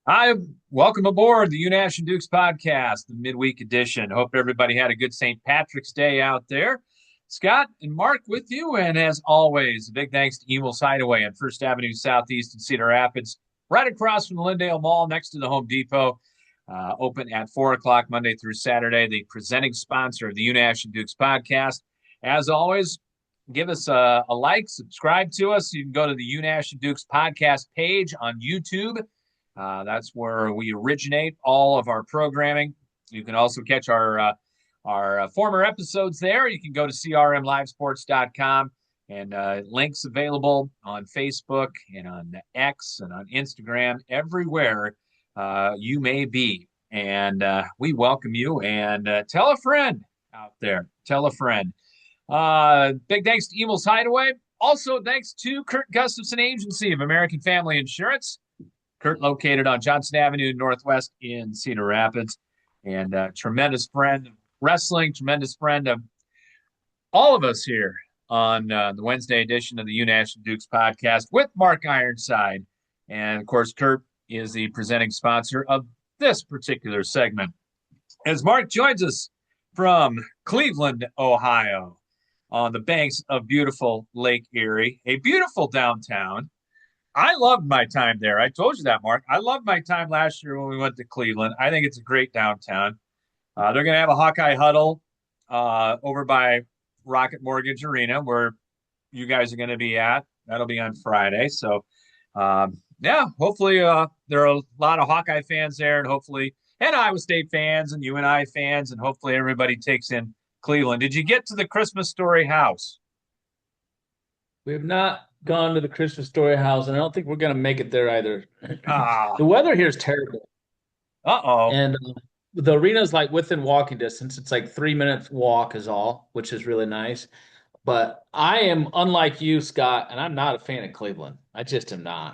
Hi, welcome aboard the Unash and Dukes podcast, the midweek edition. Hope everybody had a good St. Patrick's Day out there. Scott and Mark with you, and as always, a big thanks to Emel's Hideaway on First Avenue Southeast in Cedar Rapids, right across from the Lindale Mall, next to the Home Depot. Open at 4 o'clock Monday through Saturday. The presenting sponsor of the Unash and Dukes podcast. As always, give us a like, subscribe to us. You can go to the Unash and Dukes podcast page on YouTube. That's where we originate all of our programming. You can also catch our former episodes there. You can go to crmlivesports.com and links available on Facebook and on X and on Instagram, everywhere you may be. And we welcome you and tell a friend out there. Tell a friend. Big thanks to Emel's Hideaway. Also, thanks to Kurt Gustafson Agency of American Family Insurance. Kurt, located on Johnson Avenue Northwest in Cedar Rapids, and a tremendous friend of wrestling, tremendous friend of all of us here on the Wednesday edition of the Unash and Dukes podcast with Mark Ironside. And of course, Kurt is the presenting sponsor of this particular segment. As Mark joins us from Cleveland, Ohio, on the banks of beautiful Lake Erie, a beautiful downtown. I loved my time there. I told you that, Mark. I loved my time last year when we went to Cleveland. I think it's a great downtown. They're going to have a Hawkeye huddle over by Rocket Mortgage Arena, where you guys are going to be at. That'll be on Friday. So, yeah, hopefully there are a lot of Hawkeye fans there, and Iowa State fans and UNI fans, and hopefully everybody takes in Cleveland. Did you get to the Christmas Story house? We have not gone to the Christmas Story house, and I don't think we're going to make it there either. Ah, The weather here is terrible, uh-oh. and the arena is like within walking distance. It's like 3 minutes walk is all, which is really nice. But I am unlike you, Scott, and I'm not a fan of Cleveland. I just am not.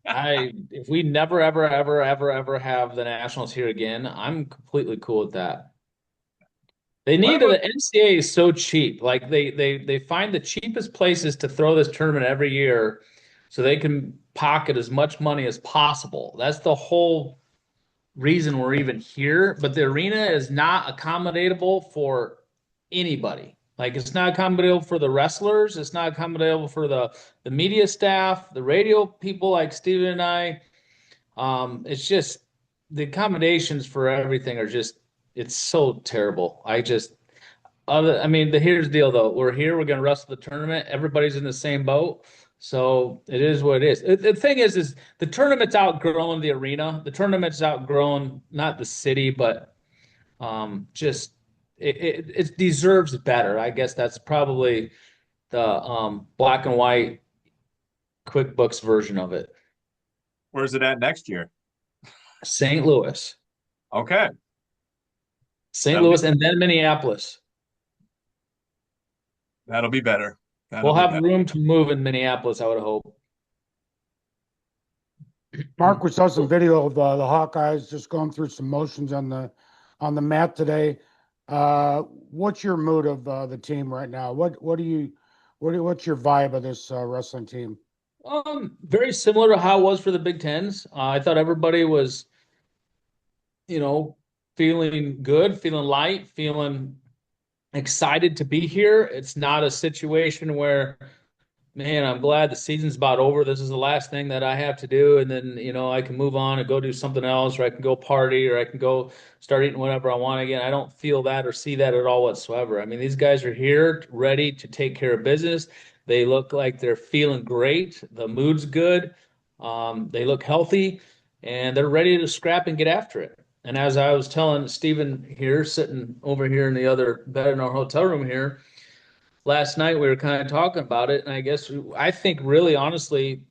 If we never, ever, ever, ever, ever have the Nationals here again, I'm completely cool with that. They What need about the NCAA is so cheap. Like they find the cheapest places to throw this tournament every year so they can pocket as much money as possible. That's the whole reason we're even here. But the arena is not accommodatable for anybody. Like it's not accommodatable for the wrestlers, it's not accommodatable for the media staff, the radio people like Steven and I. It's just the accommodations for everything are just it's so terrible. Here's the deal though. We're here. We're going to wrestle the tournament. Everybody's in the same boat. So it is what it is. The thing is the tournament's outgrown the arena. The tournament's outgrown not the city, but just it deserves better. I guess that's probably the black and white QuickBooks version of it. where's it at next year? St. Louis, Okay. St. That'll be Louis, and then Minneapolis. that'll be better. That'll We'll be have better. room to move in Minneapolis, I would hope. Mark, we saw some video of the Hawkeyes just going through some motions on the mat today. What's your mood of the team right now? What's your vibe of this wrestling team? Very similar to how it was for the Big Tens. I thought everybody was, you know, feeling good, feeling light, feeling excited to be here. It's not a situation where, man, I'm glad the season's about over. This is the last thing that I have to do, and then I can move on and go do something else, or I can go party, or I can go start eating whatever I want again. I don't feel that or see that at all whatsoever. I mean, these guys are here, ready to take care of business. They look like they're feeling great. The mood's good. They look healthy, and they're ready to scrap and get after it. And as I was telling Stephen here, sitting over here in the other bed in our hotel room here, last night we were kind of talking about it, and I think really honestly,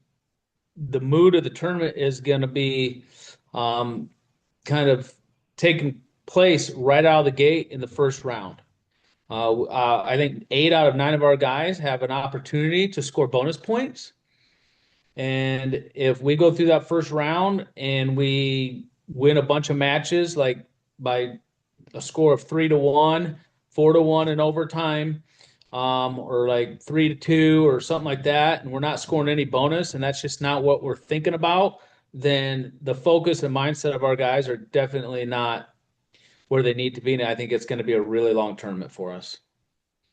the mood of the tournament is going to be kind of taking place right out of the gate in the first round. I think 8 out of 9 of our guys have an opportunity to score bonus points. And if we go through that first round and we win a bunch of matches, like by a score of 3-1, 4-1 in overtime, or like 3-2 or something like that, and we're not scoring any bonus, and that's just not what we're thinking about, then the focus and mindset of our guys are definitely not where they need to be. And I think it's going to be a really long tournament for us.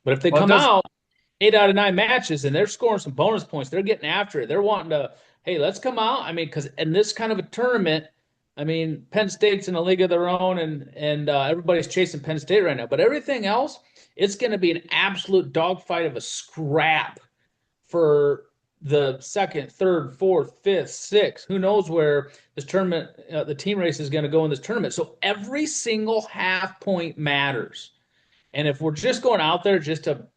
But if they come out 8 out of 9 matches and they're scoring some bonus points, they're getting after it. They're wanting to, hey, let's come out. I mean, because in this kind of a tournament, I mean, Penn State's in a league of their own, and everybody's chasing Penn State right now. But everything else, it's going to be an absolute dogfight of a scrap for the second, third, fourth, fifth, sixth. Who knows where this tournament, the team race is going to go in this tournament. So every single half point matters. And if we're just going out there just to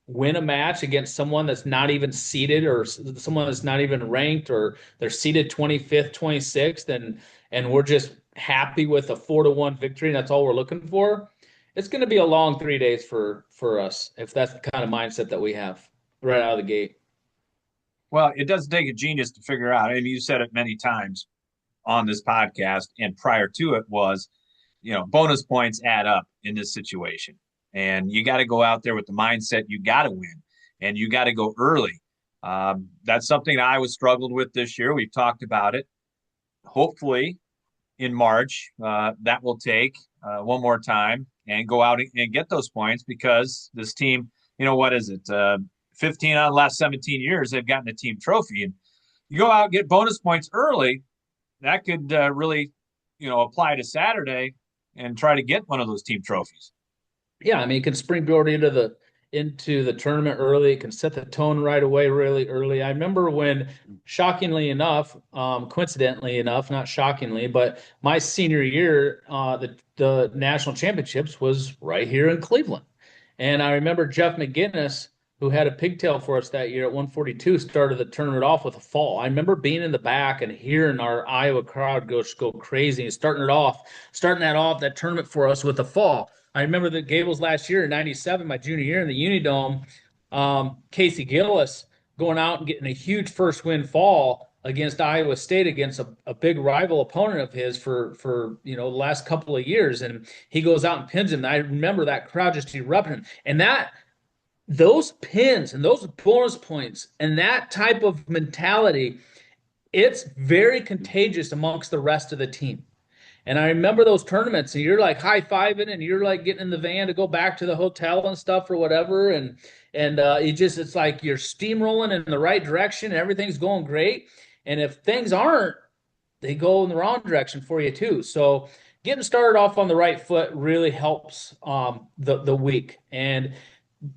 win a match against someone that's not even seeded or someone that's not even ranked, or they're seeded 25th, 26th, and we're just happy with a 4-1 victory, and that's all we're looking for, it's going to be a long 3 days for us if that's the kind of mindset that we have right out of the gate. Well, it does take a genius to figure out. I mean, you said it many times on this podcast, and prior to it was, bonus points add up in this situation. And you got to go out there with the mindset you got to win, and you got to go early. That's something that Iowa struggled with this year. We've talked about it. Hopefully in March, that will take one more time and go out and get those points, because this team, what is it? 15 out of the last 17 years, they've gotten a team trophy. And you go out and get bonus points early, that could really, apply to Saturday and try to get one of those team trophies. Yeah, I mean, it can springboard into the tournament early. It can set the tone right away really early. I remember when, shockingly enough, coincidentally enough, not shockingly, but my senior year, the national championships was right here in Cleveland. And I remember Jeff McGinnis, who had a pigtail for us that year at 142, started the tournament off with a fall. I remember being in the back and hearing our Iowa crowd go crazy and starting that off, that tournament for us with a fall. I remember the Gables last year in '97, my junior year in the Unidome, Casey Gillis going out and getting a huge first win fall against Iowa State, against a big rival opponent of his for the last couple of years, and he goes out and pins him. And I remember that crowd just erupting, and those pins and those bonus points and that type of mentality, it's very contagious amongst the rest of the team. And I remember those tournaments, and you're like high-fiving, and you're like getting in the van to go back to the hotel and stuff or whatever. And it's like you're steamrolling in the right direction and everything's going great. And if things aren't, they go in the wrong direction for you too. So getting started off on the right foot really helps the week. And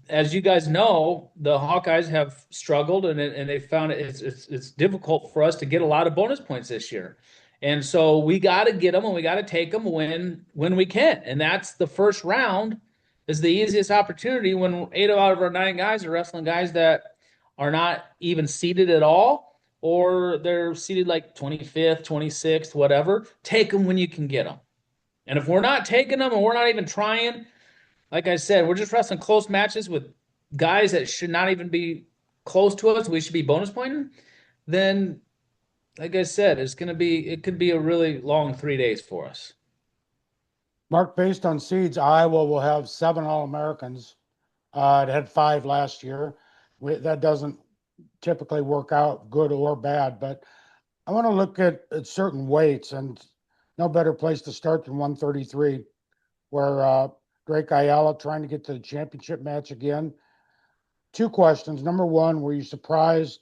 as you guys know, the Hawkeyes have struggled, and they found it's difficult for us to get a lot of bonus points this year. And so we got to get them, and we got to take them when we can. And that's the first round is the easiest opportunity, when 8 out of our 9 guys are wrestling guys that are not even seeded at all, or they're seeded like 25th, 26th, whatever. Take them when you can get them. And if we're not taking them and we're not even trying, like I said, we're just wrestling close matches with guys that should not even be close to us, we should be bonus pointing, then, like I said, it could be a really long 3 days for us. Mark, based on seeds, Iowa will have 7 All-Americans. It had 5 last year. That doesn't typically work out good or bad, but I want to look at certain weights, and no better place to start than 133, where Drake Ayala trying to get to the championship match again. 2 questions. Number 1, were you surprised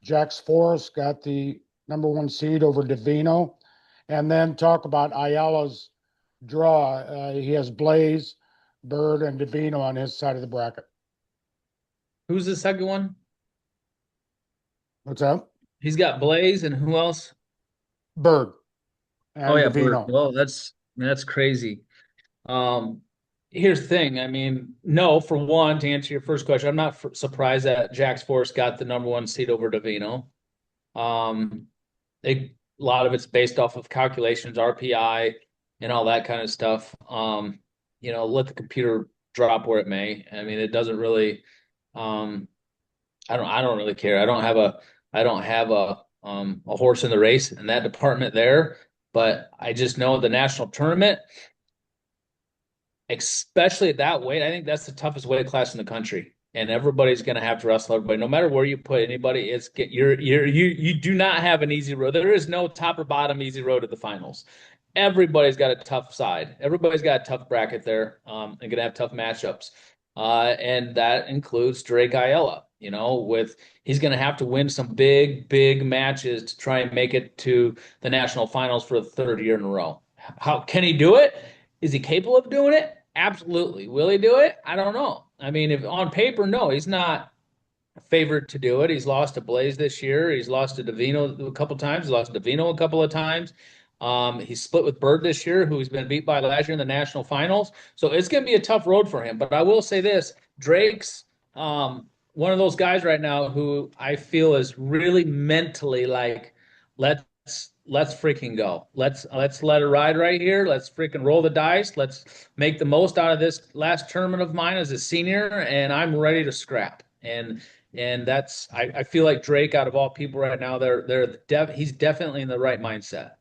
Jax Forrest got the number 1 seed over Davino? And then talk about Ayala's draw. He has Blaze, Bird, and Davino on his side of the bracket. Who's the second one? What's that? He's got Blaze, and who else? Bird. And Davino. Bird. Well, that's crazy. Here's the thing. I mean, no, for one, to answer your first question, I'm not surprised that Jax Forrest got the number 1 seed over Davino. A lot of it's based off of calculations, RPI, and all that kind of stuff. Let the computer drop where it may. I mean, it doesn't really. I don't really care. I don't have a horse in the race in that department there. But I just know the national tournament, especially at that weight, I think that's the toughest weight class in the country. and everybody's going to have to wrestle everybody. No matter where you put anybody, you do not have an easy road. There is no top or bottom easy road to the finals. Everybody's got a tough side. Everybody's got a tough bracket there, and going to have tough matchups. And that includes Drake Ayala. He's going to have to win some big, big matches to try and make it to the national finals for the third year in a row. How can he do it? Is he capable of doing it? Absolutely. Will he do it? I don't know. I mean, if on paper, no, he's not favored to do it. He's lost to Blaze this year. He's lost to Davino a couple times. He's lost to Davino a couple of times. He's split with Bird this year, who he's been beat by last year in the national finals. So it's going to be a tough road for him. But I will say this: Drake's one of those guys right now who I feel is really mentally like, let's freaking go. Let's let it ride right here. Let's freaking roll the dice. Let's make the most out of this last tournament of mine as a senior, and I'm ready to scrap. And that's I feel like Drake, out of all people right now, he's definitely in the right mindset.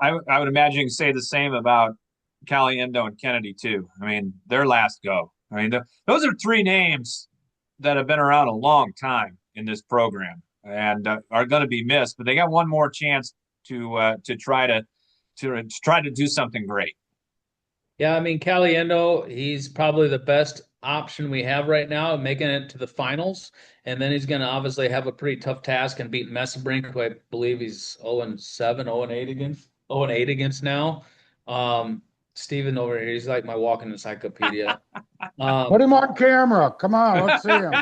I would imagine you can say the same about Caliendo and Kennedy too. I mean, their last go. I mean, those are three names that have been around a long time in this program and are going to be missed. But they got one more chance to try to do something great. Yeah, I mean, Caliendo, he's probably the best option we have right now, making it to the finals. And then he's going to obviously have a pretty tough task and beat Messenbrink, who I believe he's 0-7, 0-8 against, 0-8 against now. Steven over here, he's like my walking encyclopedia. Put him on camera. Come on, let's see him.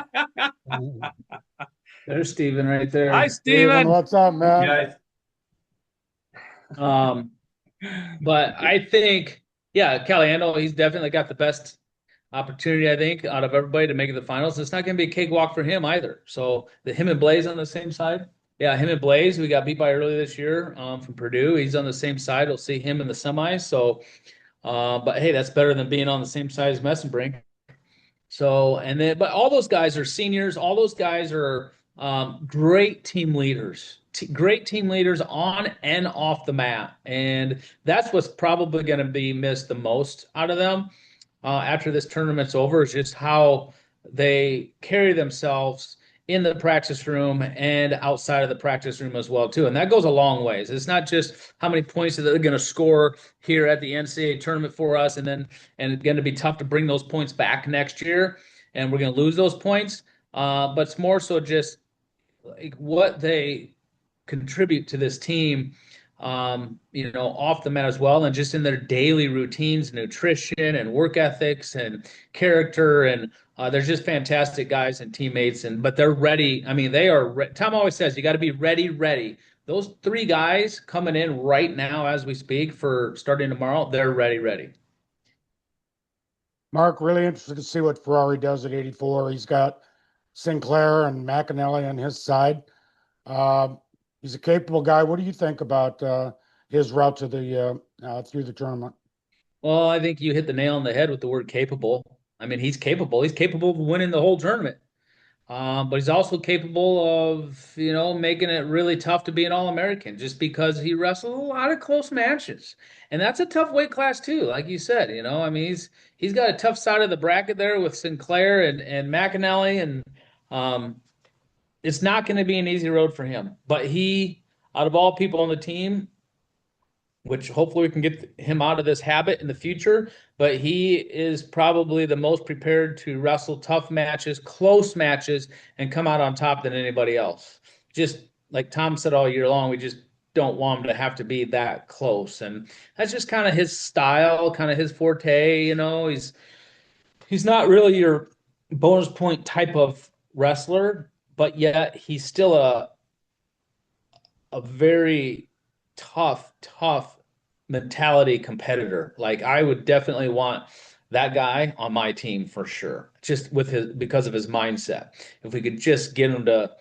There's Steven right there. Hi, Steven. What's up, man? But I think, yeah, Caliendo, he's definitely got the best opportunity, I think, out of everybody to make it to the finals. It's not going to be a cakewalk for him either. So him and Blaze on the same side. Yeah, him and Blaze, we got beat by earlier this year from Purdue. He's on the same side. We'll see him in the semis. So, but hey, that's better than being on the same side as Messenbrink. So, but all those guys are seniors. All those guys are great team leaders. Great team leaders on and off the mat. And that's what's probably going to be missed the most out of them after this tournament's over, is just how they carry themselves in the practice room and outside of the practice room as well, too. And that goes a long ways. It's not just how many points that they're going to score here at the NCAA tournament for us, and it's going to be tough to bring those points back next year, and we're going to lose those points. But it's more so just like what they contribute to this team, off the mat as well, and just in their daily routines, nutrition and work ethics and character. And they're just fantastic guys and teammates. But they're ready. I mean, they are. Tom always says you got to be ready. Those three guys coming in right now as we speak for starting tomorrow, they're ready. Mark, really interested to see what Ferrari does at 84. He's got Sinclair and McAnally on his side. He's a capable guy. What do you think about his route to the through the tournament? Well, I think you hit the nail on the head with the word capable. I mean, he's capable. He's capable of winning the whole tournament. But he's also capable of, making it really tough to be an All-American just because he wrestled a lot of close matches. And that's a tough weight class too, like you said, I mean, he's got a tough side of the bracket there with Sinclair and McAnally, and it's not going to be an easy road for him. But he, out of all people on the team, which hopefully we can get him out of this habit in the future, but he is probably the most prepared to wrestle tough matches, close matches, and come out on top than anybody else. Just like Tom said all year long, we just don't want him to have to be that close. And that's just kind of his style, kind of his forte. He's not really your bonus point type of wrestler, but yet he's still a very tough mentality competitor. Like, I would definitely want that guy on my team for sure, just because of his mindset. If we could just get him to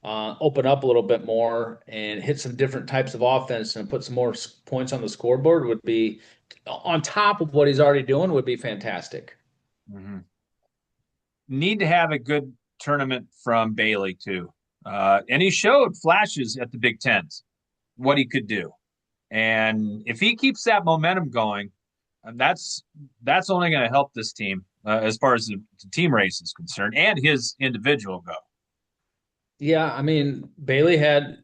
open up a little bit more and hit some different types of offense and put some more points on the scoreboard, would be, on top of what he's already doing, would be fantastic. Mm-hmm. Need to have a good tournament from Bailey too. And he showed flashes at the Big Tens, what he could do. And if he keeps that momentum going, that's only going to help this team as far as the team race is concerned, and his individual go. Yeah, I mean,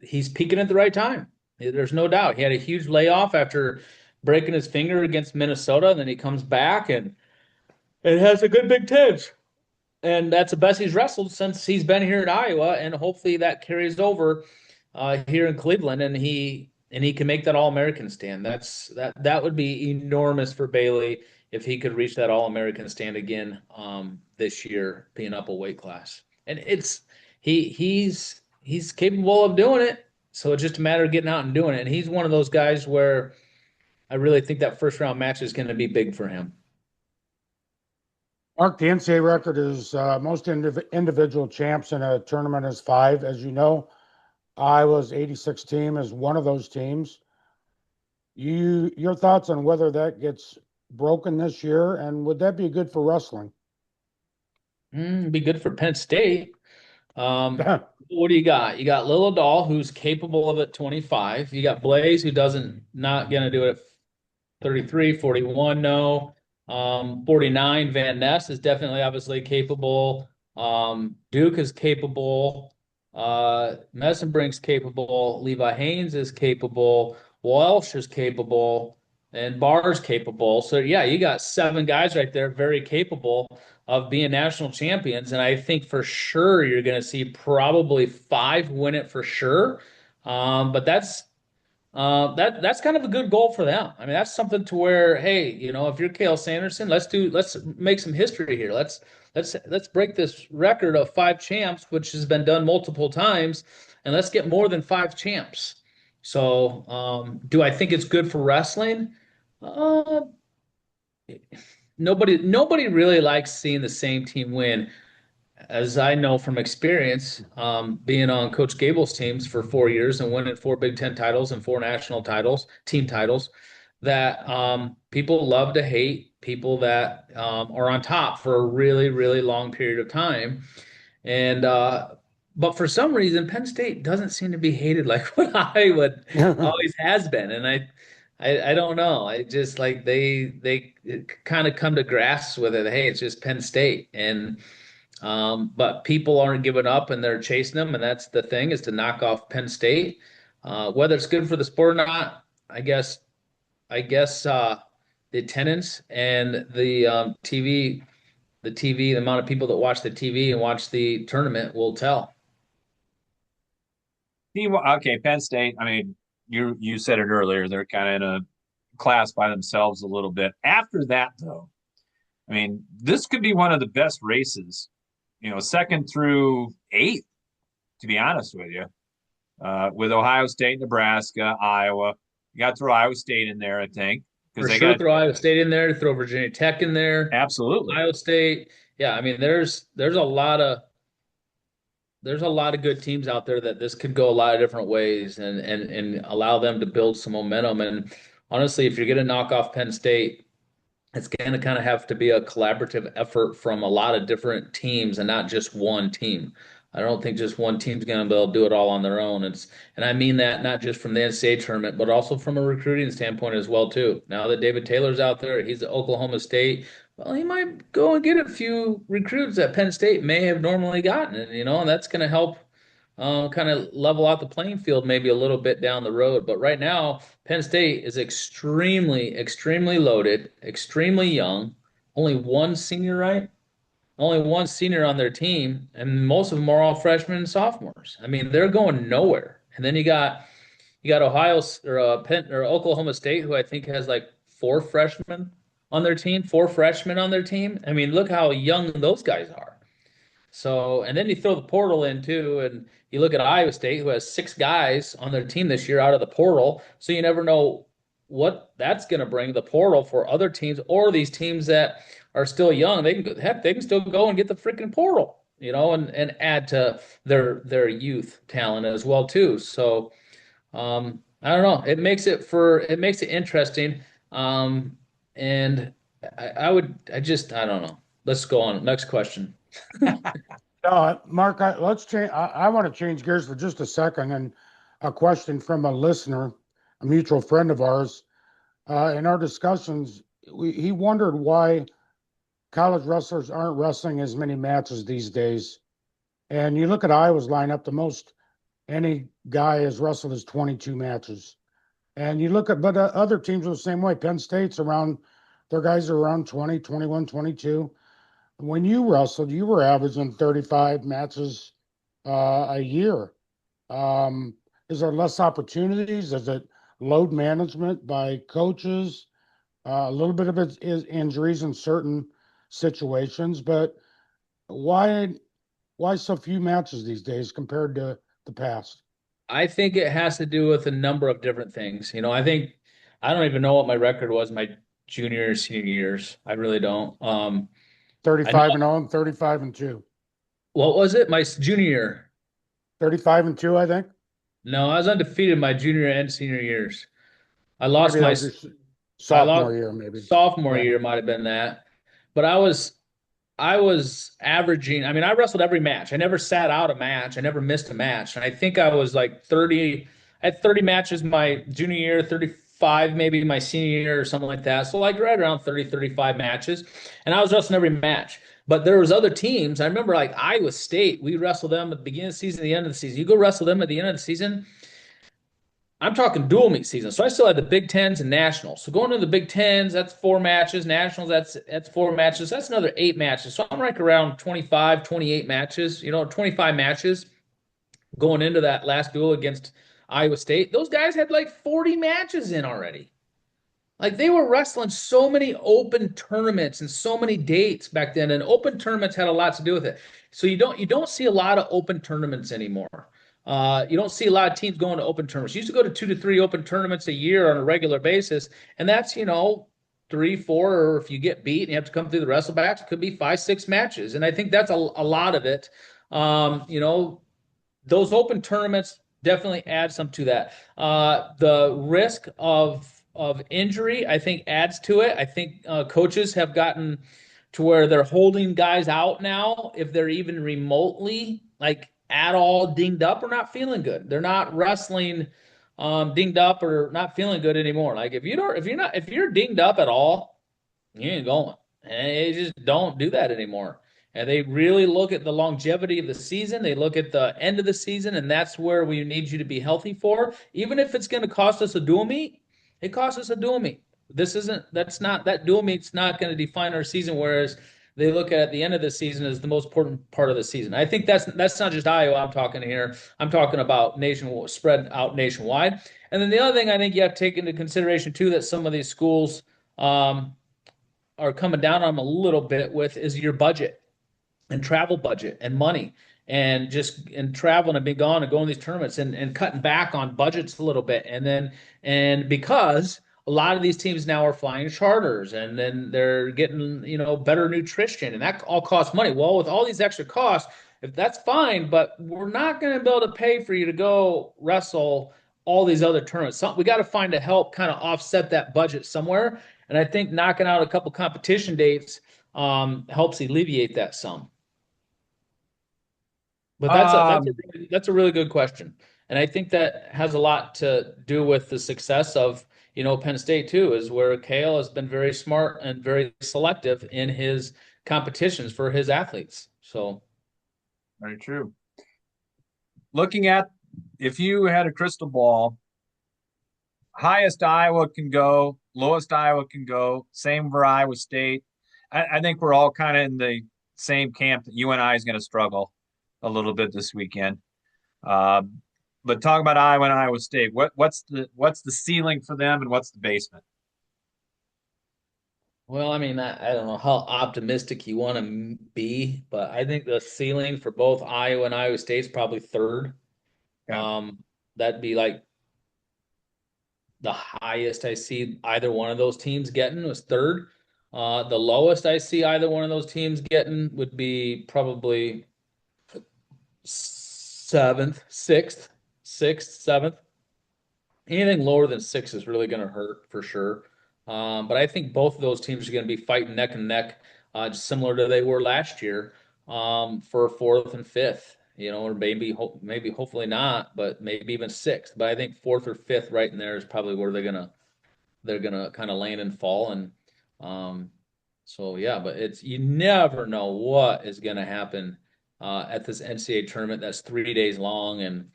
he's peaking at the right time. There's no doubt. He had a huge layoff after breaking his finger against Minnesota, and then he comes back and it has a good Big Ten. And that's the best he's wrestled since he's been here in Iowa, and hopefully that carries over here in Cleveland, and he can make that All-American stand. That would be enormous for Bailey if he could reach that All-American stand again this year, being up a weight class. And he's capable of doing it, so it's just a matter of getting out and doing it. And he's one of those guys where I really think that first round match is going to be big for him. Mark, the NCAA record is most individual champs in a tournament is 5, as you know. Iowa's 86 team is one of those teams. Your thoughts on whether that gets broken this year, and would that be good for wrestling? Be good for Penn State. What do you got? You got Lil Dahl, who's capable of it 25. You got Blaze, who not going to do it at 33, 41, no. 49, Van Ness is definitely obviously capable. Duke is capable. Messenbrink's capable. Levi Haynes is capable. Welsh is capable. And Barr's capable. So, yeah, you got 7 guys right there very capable of being national champions. And I think for sure you're going to see probably 5 win it for sure. But that's kind of a good goal for them. I mean, that's something to where, hey, if you're Cale Sanderson, let's make some history here. Let's break this record of 5 champs, which has been done multiple times, and let's get more than 5 champs. So, do I think it's good for wrestling? Nobody really likes seeing the same team win. As I know from experience, being on Coach Gable's teams for 4 years and winning 4 Big Ten titles and 4 national titles, team titles, that people love to hate people that are on top for a really, really long period of time. And but for some reason, Penn State doesn't seem to be hated like what Iowa always has been. And I don't know. I just like they kind of come to grasp with it. Hey, it's just Penn State. And but people aren't giving up and they're chasing them, and that's the thing, is to knock off Penn State. Whether it's good for the sport or not, I guess the attendance and the TV, the amount of people that watch the TV and watch the tournament will tell. Okay, Penn State. I mean, you said it earlier. They're kind of in a class by themselves a little bit. After that, though, I mean, this could be one of the best races, 2nd through 8th, to be honest with you, with Ohio State, Nebraska, Iowa. You got to throw Iowa State in there, I think. For sure, throw Iowa State in there, throw Virginia Tech in there. Absolutely. Ohio State. Yeah, I mean, there's a lot of good teams out there that this could go a lot of different ways and allow them to build some momentum. And honestly, if you're going to knock off Penn State, it's going to kind of have to be a collaborative effort from a lot of different teams and not just one team. I don't think just one team's going to be able to do it all on their own. And I mean that not just from the NCAA tournament, but also from a recruiting standpoint as well, too. Now that David Taylor's out there, he's at Oklahoma State. Well, he might go and get a few recruits that Penn State may have normally gotten, and that's going to help kind of level out the playing field maybe a little bit down the road. But right now, Penn State is extremely, extremely loaded, extremely young. Only one senior, right? Only one senior on their team, and most of them are all freshmen and sophomores. I mean, they're going nowhere. And then you got Ohio or Penn or Oklahoma State, who I think has like 4 freshmen on their team. I mean, look how young those guys are. So, and then you throw the portal in too, and you look at Iowa State, who has 6 guys on their team this year out of the portal. So you never know what that's going to bring, the portal, for other teams or these teams that are still young. They can still go and get the freaking portal, and add to their youth talent as well too. So I don't know. It makes it interesting. And I don't know. Let's go on. Next question. Mark, let's change. I want to change gears for just a second, and a question from a listener, a mutual friend of ours. In our discussions, he wondered why college wrestlers aren't wrestling as many matches these days. And you look at Iowa's lineup, the most any guy has wrestled is 22 matches. And you look at, but other teams are the same way. Penn State's around, their guys are around 20, 21, 22. When you wrestled, you were averaging 35 matches a year. Is there less opportunities? Is it load management by coaches? A little bit of it is injuries in certain situations, but why why so few matches these days compared to the past? I think it has to do with a number of different things. I don't even know what my record was my junior or senior years. I really don't. I know 35 and 0 and 35 and 2. what was it? My junior year. 35 and 2, I think. No, I was undefeated my junior and senior years. I lost Maybe that my was your I lost sophomore year, maybe. sophomore Yeah. year might have been that. But I was averaging, I mean, I wrestled every match. I never sat out a match. I never missed a match. And I think I was like 30, I had 30 matches my junior year, 35 maybe my senior year or something like that. So like right around 30, 35 matches. And I was wrestling every match. But there was other teams. I remember like Iowa State, we wrestled them at the beginning of the season, the end of the season. You go wrestle them at the end of the season, I'm talking dual meet season. So I still had the Big Tens and Nationals. So going to the Big Tens, that's 4 matches. Nationals, that's 4 matches. That's another 8 matches. So I'm like around 25, 28 matches, 25 matches going into that last duel against Iowa State. Those guys had like 40 matches in already. Like they were wrestling so many open tournaments and so many dates back then, and open tournaments had a lot to do with it. So you don't see a lot of open tournaments anymore. You don't see a lot of teams going to open tournaments. You used to go to 2 to 3 open tournaments a year on a regular basis, and that's 3, 4, or if you get beat and you have to come through the wrestle backs, it could be 5, 6 matches, and I think that's a lot of it. Those open tournaments definitely add some to that. The risk of injury, I think, adds to it. I think coaches have gotten to where they're holding guys out now if they're even remotely like at all dinged up or not feeling good. They're not wrestling dinged up or not feeling good anymore. Like if you're dinged up at all, you ain't going. And they just don't do that anymore. And they really look at the longevity of the season. They look at the end of the season, and that's where we need you to be healthy for. Even if it's going to cost us a dual meet, it costs us a dual meet. That dual meet's not going to define our season, whereas they look at the end of the season as the most important part of the season. I think that's not just Iowa I'm talking here. I'm talking about spread out nationwide. And then the other thing I think you have to take into consideration too that some of these schools are coming down on them a little bit with is your budget and travel budget and money and just and traveling and being gone and going to these tournaments and cutting back on budgets a little bit. And because a lot of these teams now are flying charters and then they're getting, better nutrition and that all costs money. Well, with all these extra costs, if that's fine, but we're not going to be able to pay for you to go wrestle all these other tournaments. We got to find a help kind of offset that budget somewhere. And I think knocking out a couple competition dates helps alleviate that some. But that's a really good question, and I think that has a lot to do with the success of Penn State too, is where Kale has been very smart and very selective in his competitions for his athletes. So Very true. Looking at if you had a crystal ball, highest Iowa can go, lowest Iowa can go, same for Iowa State. I think we're all kind of in the same camp that UNI is going to struggle a little bit this weekend. But talk about Iowa and Iowa State. What's the ceiling for them, and what's the basement? well, I mean, I don't know how optimistic you want to be, but I think the ceiling for both Iowa and Iowa State is probably third. Yeah. That'd be like the highest I see either one of those teams getting was third. The lowest I see either one of those teams getting would be probably seventh, sixth, seventh. Anything lower than six is really going to hurt for sure. But I think both of those teams are going to be fighting neck and neck, just similar to they were last year, for fourth and fifth. Or maybe hopefully not, but maybe even sixth. But I think fourth or fifth, right in there, is probably where they're gonna kind of land and fall. And So yeah, but you never know what is going to happen at this NCAA tournament that's 3 days long and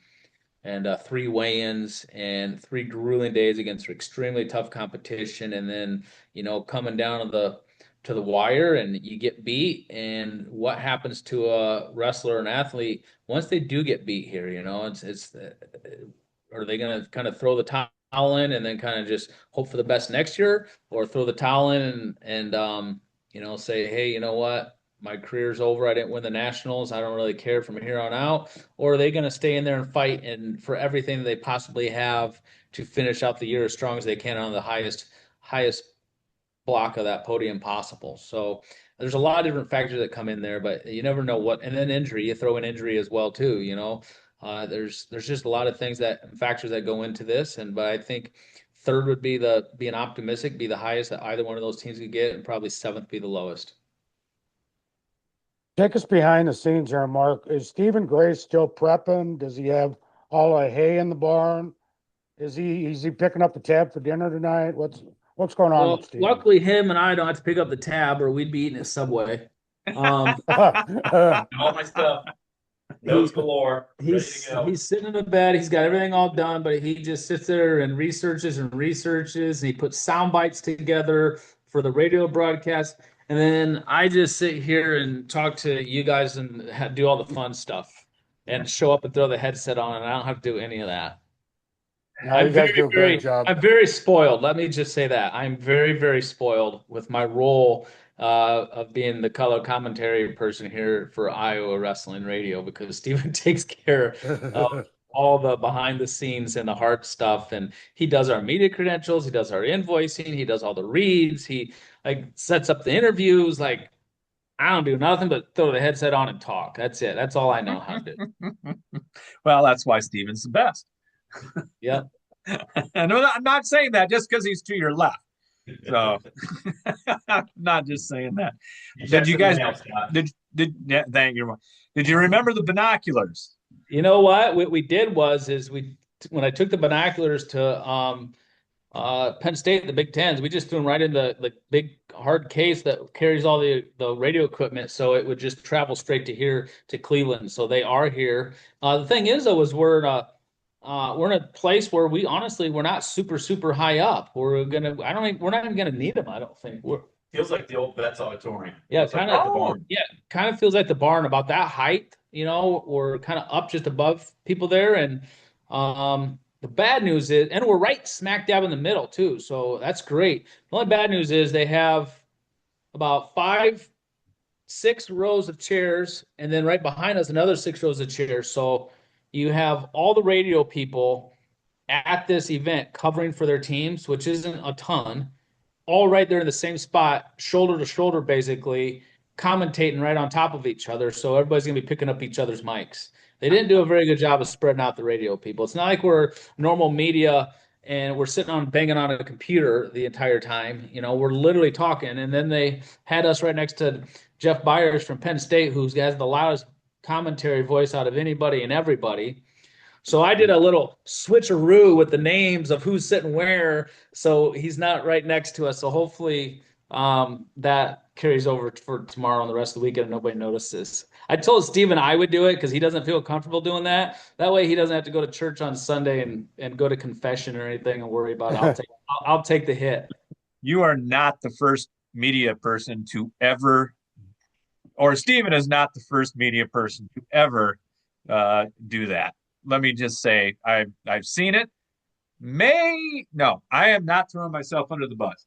three weigh-ins and three grueling days against extremely tough competition, and then coming down to the wire and you get beat. And what happens to a wrestler and athlete once they do get beat here? It's are they going to kind of throw the towel in and then kind of just hope for the best next year, or throw the towel in and say, hey, you know what? My career's over. I didn't win the nationals. I don't really care from here on out. Or are they going to stay in there and fight and for everything that they possibly have to finish out the year as strong as they can on the highest block of that podium possible? So there's a lot of different factors that come in there, but you never know what. And then injury, you throw in injury as well too. There's just a lot of factors that go into this, but I think third would be being optimistic, be the highest that either one of those teams could get, and probably seventh be the lowest. Take us behind the scenes here, Mark. Is Stephen Gray still prepping? Does he have all the hay in the barn? Is he picking up the tab for dinner tonight? What's going on Well, with Stephen? luckily him and I don't have to pick up the tab, or we'd be eating at Subway. All my stuff, notes galore, ready to go. He's sitting in the bed. He's got everything all done, but he just sits there and researches and researches. And he puts sound bites together for the radio broadcast. And then I just sit here and talk to you guys and do all the fun stuff and show up and throw the headset on, and I don't have to do any of that. No, you guys do a great job. I'm very spoiled. Let me just say that. I'm very, very spoiled with my role of being the color commentary person here for Iowa Wrestling Radio, because Steven takes care of all the behind the scenes and the hard stuff. And he does our media credentials. He does our invoicing. He does all the reads. He sets up the interviews. I don't do nothing but throw the headset on and talk. That's it. That's all I know how to do. Well, that's why Steven's the best. Yeah. And I'm not saying that just because he's to your left. So I'm not just saying that. Did you guys thank you. Did you remember the binoculars? You know what we did was when I took the binoculars to Penn State, the Big Tens, we just threw them right in the big hard case that carries all the radio equipment, so it would just travel straight to here to Cleveland. So they are here. The thing is, though, is we're in a place where we're not super high up. We're not even gonna need them. I don't think. Feels like the old Vets Auditorium. Yeah, kind of. Yeah, kind of feels like the barn, about that height. We're kind of up just above people there, and the bad news is, and we're right smack dab in the middle too. So that's great. The only bad news is they have about 6 rows of chairs, and then right behind us another 6 rows of chairs. So you have all the radio people at this event covering for their teams, which isn't a ton, all right there in the same spot, shoulder to shoulder, basically, commentating right on top of each other. So everybody's going to be picking up each other's mics. They didn't do a very good job of spreading out the radio people. It's not like we're normal media and we're banging on a computer the entire time. We're literally talking. And then they had us right next to Jeff Byers from Penn State, who has the loudest commentary voice out of anybody and everybody. So I did a little switcheroo with the names of who's sitting where, so he's not right next to us. So hopefully that carries over for tomorrow and the rest of the weekend and nobody notices. I told Steven I would do it because he doesn't feel comfortable doing that. That way he doesn't have to go to church on Sunday and go to confession or anything and worry about it. I'll take the hit. You are not the first media person to ever, or Steven is not the first media person to ever do that. Let me just say, I've seen it. No, I am not throwing myself under the bus.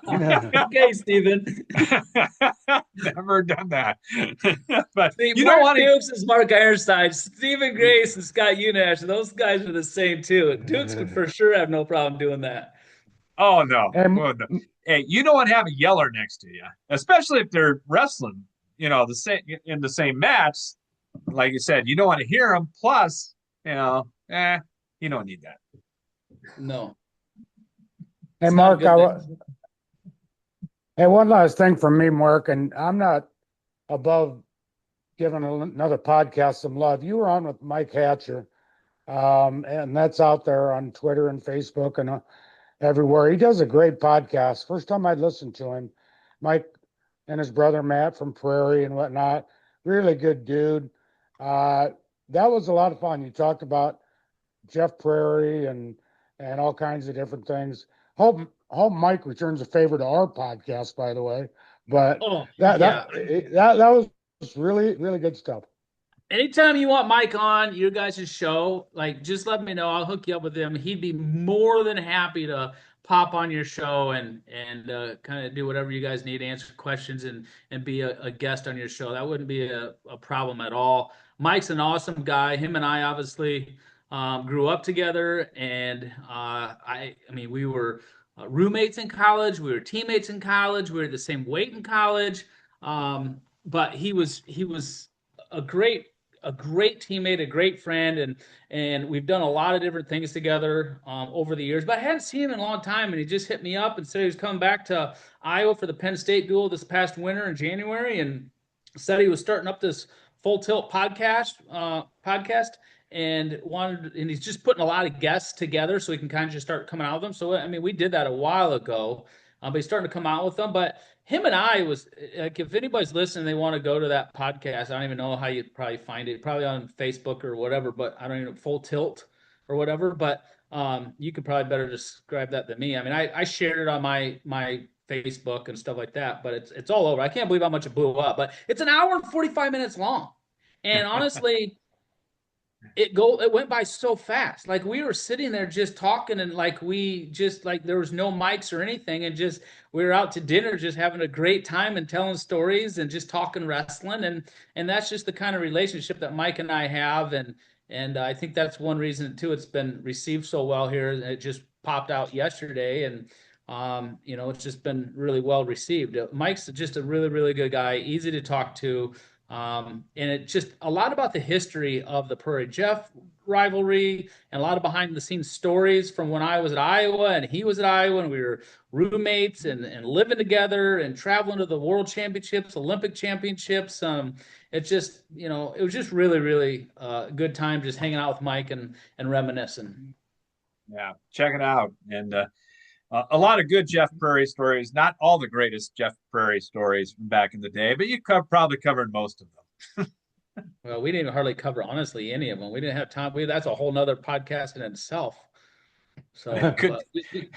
Okay, Steven. Never done that. But you don't want to. Dukes is Mark Ironside, Stephen Grace, and Scott Unash. Those guys are the same too. Dukes would for sure have no problem doing that. Oh no. No. Hey, you don't want to have a yeller next to you, especially if they're wrestling. The same in the same match. Like you said, you don't want to hear them. Plus, you don't need that. No. Hey, Mark, one last thing from me, Mark, and I'm not above giving another podcast some love. You were on with Mike Hatcher, and that's out there on Twitter and Facebook and everywhere. He does a great podcast. First time I listened to him, Mike and his brother Matt from Prairie and whatnot. Really good dude. That was a lot of fun. You talked about Jeff Prairie and all kinds of different things. Hope Mike returns a favor to our podcast, by the way. But that was really really good stuff. Anytime you want Mike on your guys' show, like just let me know. I'll hook you up with him. He'd be more than happy to pop on your show and kind of do whatever you guys need, answer questions and be a guest on your show. That wouldn't be a problem at all. Mike's an awesome guy. Him and I obviously grew up together, and I mean we were roommates in college. We were teammates in college. We were the same weight in college. But he was a great teammate, a great friend, and we've done a lot of different things together over the years. But I hadn't seen him in a long time, and he just hit me up and said he was coming back to Iowa for the Penn State duel this past winter in January, and said he was starting up this Full Tilt podcast, and he's just putting a lot of guests together so he can kind of just start coming out with them. So I mean, we did that a while ago, but he's starting to come out with them. But him and I was like, if anybody's listening, they want to go to that podcast. I don't even know how you'd probably find it, probably on Facebook or whatever, but I don't even know, Full Tilt or whatever. But you could probably better describe that than me. I mean, I shared it on my Facebook and stuff like that, but it's all over. I can't believe how much it blew up, but it's an hour and 45 minutes long. And honestly, it went by so fast. Like we were sitting there just talking, and like there was no mics or anything, and just we were out to dinner just having a great time and telling stories and just talking wrestling, and that's just the kind of relationship that Mike and I have, and I think that's one reason too it's been received so well here. It just popped out yesterday, and it's just been really well received. Mike's just a really really good guy, easy to talk to. And it just a lot about the history of the Prairie Jeff rivalry and a lot of behind the scenes stories from when I was at Iowa and he was at Iowa and we were roommates and living together and traveling to the world championships, Olympic championships. It just, it was just really, really good time just hanging out with Mike and reminiscing. Yeah, check it out. And a lot of good Jeff Prairie stories. Not all the greatest Jeff Prairie stories from back in the day, but you probably covered most of them. Well, we didn't hardly cover, honestly, any of them. We didn't have time. That's a whole nother podcast in itself. So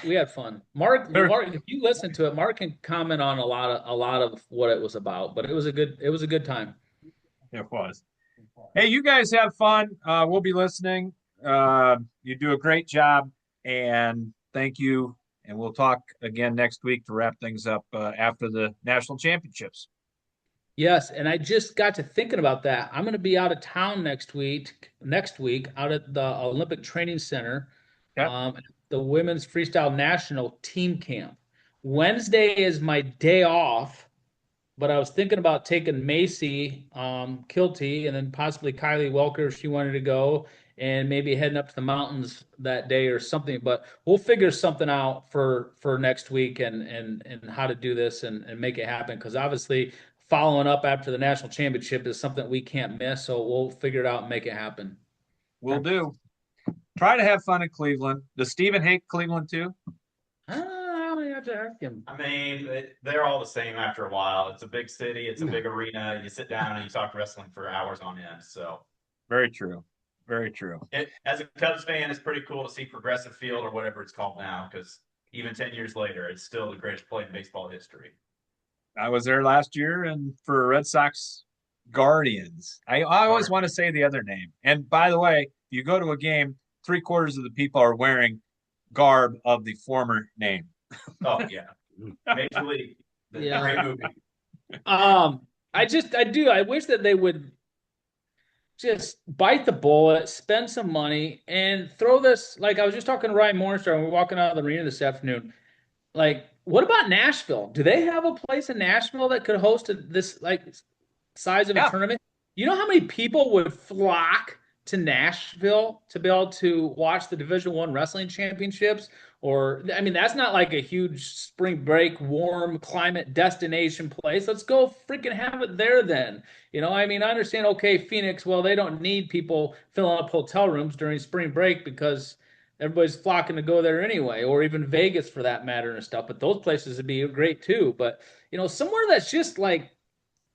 we had fun. Mark, if you listen to it, Mark can comment on a lot of what it was about. But it was a good time. It was. Hey, you guys have fun. We'll be listening. You do a great job, and thank you. And we'll talk again next week to wrap things up after the national championships. Yes, and I just got to thinking about that. I'm going to be out of town next week out at the Olympic Training Center, the Women's Freestyle National Team Camp. Wednesday is my day off, but I was thinking about taking Macy Kilty and then possibly Kylie Welker if she wanted to go, and maybe heading up to the mountains that day or something. But we'll figure something out for next week and how to do this and make it happen, because obviously following up after the national championship is something we can't miss. So we'll figure it out and make it happen. We'll do. Try to have fun in Cleveland. Does Steven hate Cleveland too? I don't have to ask him. I mean, they're all the same after a while. It's a big city. It's a big arena. You sit down and you talk wrestling for hours on end. So very true. Very true. As a Cubs fan, it's pretty cool to see Progressive Field or whatever it's called now, because even 10 years later, it's still the greatest play in baseball history. I was there last year, and for Red Sox Guardians. I always want to say the other name. And by the way, you go to a game, 3/4 of the people are wearing garb of the former name. Oh, yeah. Major League. Yeah. Great movie. I wish that they would just bite the bullet, spend some money, and throw this. Like I was just talking to Ryan Morningstar, and we're walking out of the arena this afternoon. Like, what about Nashville? Do they have a place in Nashville that could host this like size of a tournament? You know how many people would flock to Nashville to be able to watch the Division I Wrestling Championships? Or, I mean, that's not like a huge spring break, warm climate destination place. Let's go freaking have it there then. I mean, I understand, okay, Phoenix, well, they don't need people filling up hotel rooms during spring break because everybody's flocking to go there anyway, or even Vegas for that matter and stuff. But those places would be great too. But somewhere that's just like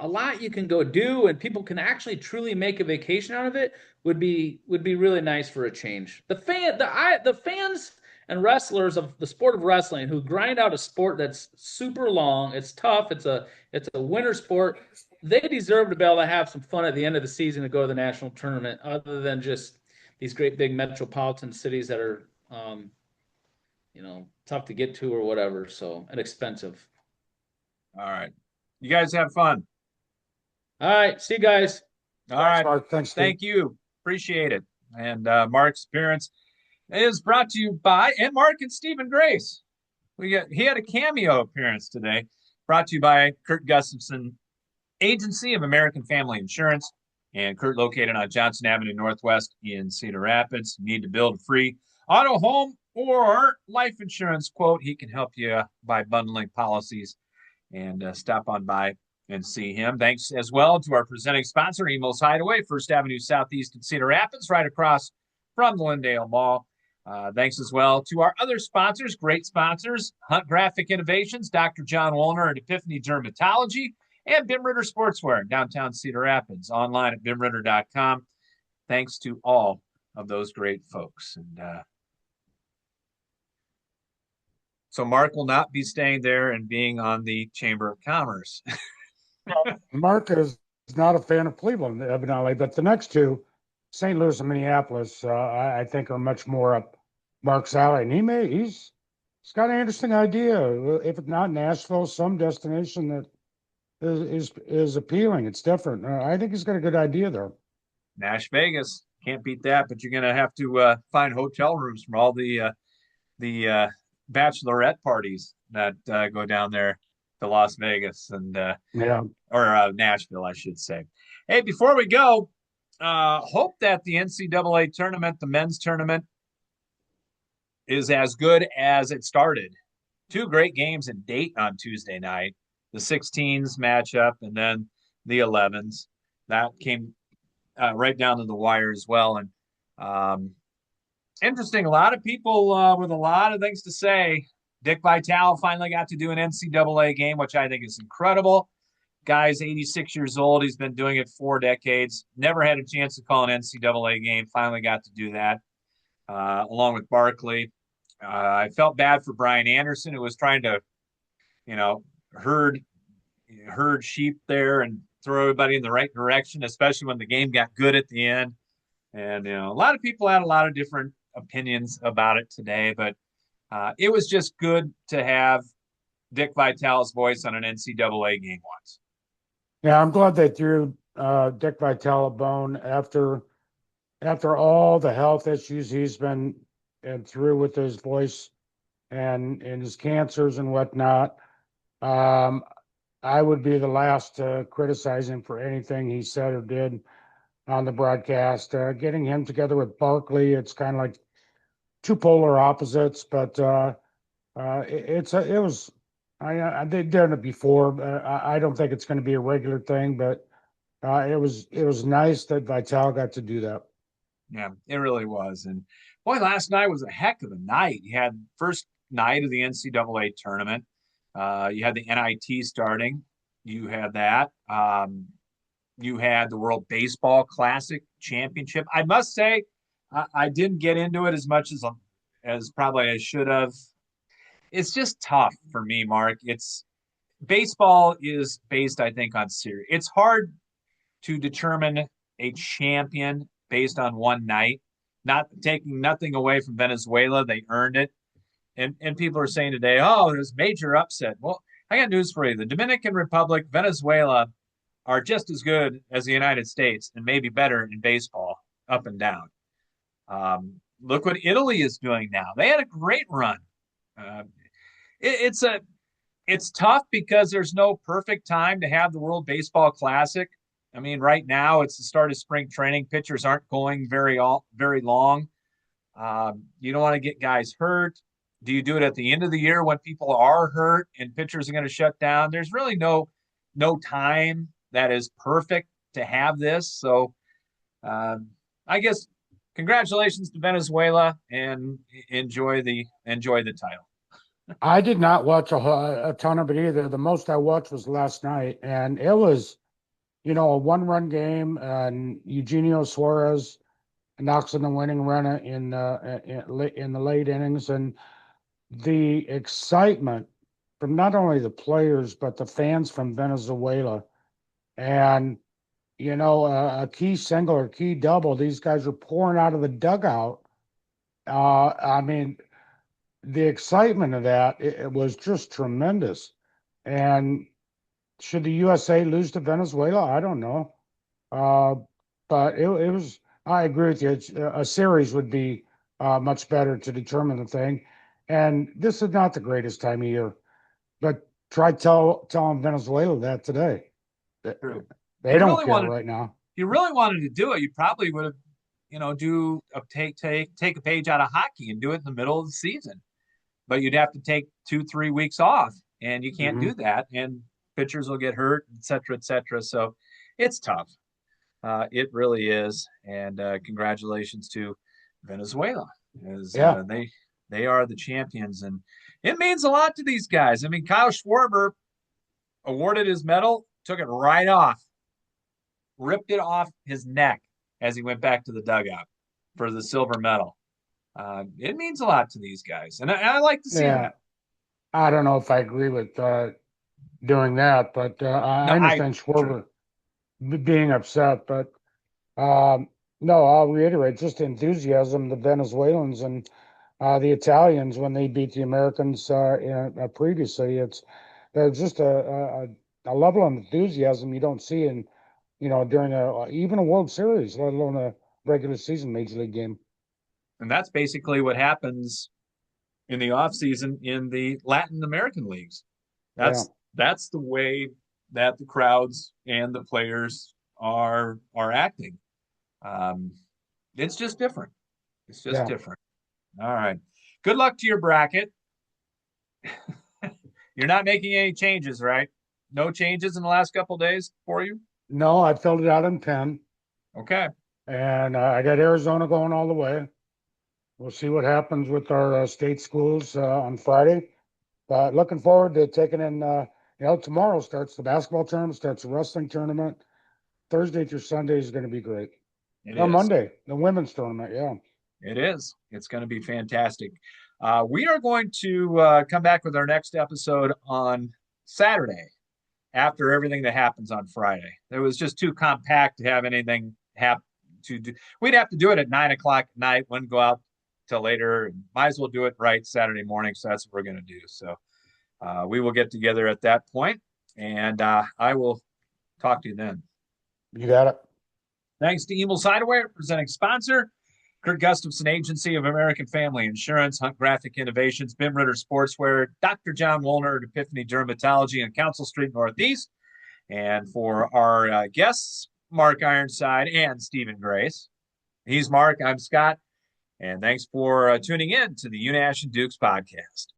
a lot you can go do and people can actually truly make a vacation out of it would be really nice for a change. The fans and wrestlers of the sport of wrestling who grind out a sport that's super long, it's tough, it's a winter sport. They deserve to be able to have some fun at the end of the season to go to the national tournament, other than just these great big metropolitan cities that are tough to get to or whatever, so and expensive. All right. You guys have fun. All right, see you guys. All right. Mark. Thanks, Steve. Thank you. Appreciate it. And Mark's appearance is brought to you by Mark and Stephen Grace. He had a cameo appearance today, brought to you by Kurt Gustafson, Agency of American Family Insurance, and Kurt located on Johnson Avenue Northwest in Cedar Rapids. You need to build a free auto, home, or life insurance quote. He can help you by bundling policies, and stop on by and see him. Thanks as well to our presenting sponsor, Emo's Hideaway, First Avenue Southeast in Cedar Rapids, right across from the Lindale Mall. Thanks as well to our other sponsors, great sponsors, Hunt Graphic Innovations, Dr. John Wollner at Epiphany Dermatology, and Bim Ritter Sportswear in downtown Cedar Rapids, online at bimritter.com. Thanks to all of those great folks. And so Mark will not be staying there and being on the Chamber of Commerce. Mark is not a fan of Cleveland, evidently, but the next two, St. Louis and Minneapolis, I think are much more up Mark's alley. And he's got an interesting idea. If it's not Nashville, some destination that is appealing. It's different. I think he's got a good idea there. Nash Vegas, can't beat that. But you're going to have to find hotel rooms from all the bachelorette parties that go down there to Las Vegas and or Nashville, I should say. Hey, before we go, hope that the NCAA tournament, the men's tournament, is as good as it started. Two great games in Dayton on Tuesday night, the 16s matchup and then the 11s. That came right down to the wire as well. And interesting, a lot of people with a lot of things to say. Dick Vitale finally got to do an NCAA game, which I think is incredible. Guy's 86 years old. He's been doing it 4 decades. Never had a chance to call an NCAA game. Finally got to do that, along with Barkley. I felt bad for Brian Anderson, who was trying to, herd sheep there and throw everybody in the right direction, especially when the game got good at the end. And, a lot of people had a lot of different opinions about it today, but it was just good to have Dick Vitale's voice on an NCAA game once. Yeah, I'm glad they threw Dick Vitale a bone after all the health issues he's been through with his voice and his cancers and whatnot. I would be the last to criticize him for anything he said or did on the broadcast. Getting him together with Barkley, it's kind of like two polar opposites, but they've done it before. I don't think it's going to be a regular thing, but it was nice that Vitale got to do that. Yeah, it really was. And boy, last night was a heck of a night. You had first night of the NCAA tournament. You had the NIT starting. You had that. You had the World Baseball Classic Championship. I must say, I didn't get into it as much as probably I should have. It's just tough for me, Mark. Baseball is based, I think, on series. It's hard to determine a champion based on one night. Not taking nothing away from Venezuela, they earned it. And people are saying today, oh, there's major upset. Well, I got news for you. The Dominican Republic, Venezuela are just as good as the United States and maybe better in baseball up and down. Look what Italy is doing now. They had a great run. It's tough because there's no perfect time to have the World Baseball Classic. I mean, right now it's the start of spring training. Pitchers aren't going very long. You don't want to get guys hurt. Do you do it at the end of the year when people are hurt and pitchers are going to shut down? There's really no time that is perfect to have this. So I guess congratulations to Venezuela and enjoy the title. I did not watch a ton of it either. The most I watched was last night, and it was, a one-run game, and Eugenio Suarez knocks in the winning run in the late innings, and the excitement from not only the players but the fans from Venezuela, and a key single or key double, these guys are pouring out of the dugout. I mean, the excitement of that, it was just tremendous. And should the USA lose to Venezuela? I don't know. Uh, but it was, I agree with you. A series would be much better to determine the thing. And this is not the greatest time of year, but try telling Venezuela that today. True. They don't care right now. If you really wanted to do it, you probably would have, take a page out of hockey and do it in the middle of the season. But you'd have to take 2-3 weeks off, and you can't do that. And pitchers will get hurt, et cetera, et cetera. So it's tough. It really is. And congratulations to Venezuela, as they are the champions, and it means a lot to these guys. I mean, Kyle Schwarber awarded his medal, took it right off, ripped it off his neck as he went back to the dugout for the silver medal. It means a lot to these guys, and I like to see that. I don't know if I agree with doing that, but I understand Schwarber being upset. But no, I'll reiterate just the enthusiasm the Venezuelans and the Italians when they beat the Americans previously. There's just a level of enthusiasm you don't see in during even a World Series, let alone a regular season Major League game. And that's basically what happens in the off season in the Latin American leagues. That's the way that the crowds and the players are acting. It's just different. It's just different. All right. Good luck to your bracket. You're not making any changes, right? No changes in the last couple of days for you? No, I filled it out in Penn. Okay. And I got Arizona going all the way. We'll see what happens with our state schools on Friday. But looking forward to taking in, tomorrow starts the basketball tournament, starts the wrestling tournament. Thursday through Sunday is going to be great. Monday, the women's tournament, It is. It's going to be fantastic. We are going to come back with our next episode on Saturday after everything that happens on Friday. It was just too compact to have anything happen to do. We'd have to do it at 9:00 at night. Wouldn't go out till later. Might as well do it right Saturday morning. So that's what we're going to do. So we will get together at that point, and I will talk to you then. You got it. Thanks to Emil Sidewear, presenting sponsor. Kurt Gustafson, Agency of American Family Insurance, Hunt Graphic Innovations, Bim Ritter Sportswear, Dr. John Woolner at Epiphany Dermatology on Council Street Northeast. And for our guests, Mark Ironside and Stephen Grace. He's Mark, I'm Scott. And thanks for tuning in to the Unash and Dukes podcast.